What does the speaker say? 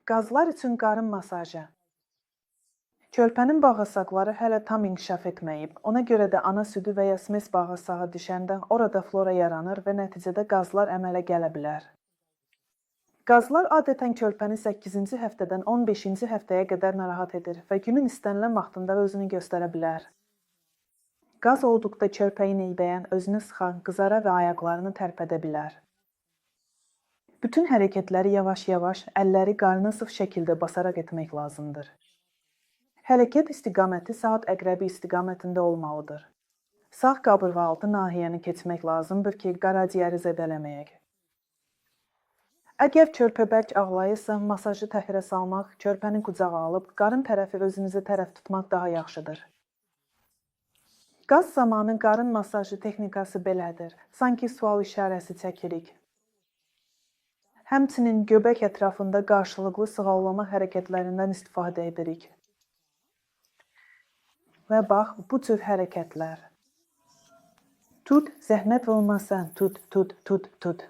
Qazlar üçün qarın masajı. Körpənin bağırsaqları hələ tam inkişaf etməyib. Ona görə də ana südü və ya smes bağırsağa düşəndə orada flora yaranır və nəticədə qazlar əmələ gələ bilər. Qazlar adətən körpəni 8-ci həftədən 15-ci həftəyə qədər narahat edir və günün istənilən vaxtında özünü göstərə bilər. Qaz olduqda körpəyi neybəyən, özünü sıxan, qızara və ayaqlarını tərpədə bilər. Bütün hərəkətləri yavaş-yavaş, əlləri qarnına sıx şəkildə basaraq etmək lazımdır. Hərəkət istiqaməti saat əqrəbi istiqamətində olmalıdır. Sağ qabırğaaltı nahiyəni keçmək lazımdır ki, qaraciyəri zədələməyək. Əgər körpə bərk ağlayırsa, masajı təxirə salmaq, körpəni qucağa alıb, qarın tərəfi özünüzə tərəf tutmaq daha yaxşıdır. Qaz zamanı qarın masajı texnikası belədir. Sanki sual işarəsi çəkirik. Həmçinin göbək ətrafında qarşılıqlı sığallama hərəkətlərindən istifadə edirik. Və bax, bu cür hərəkətlər. Tut, zəhmət olmasa, tut.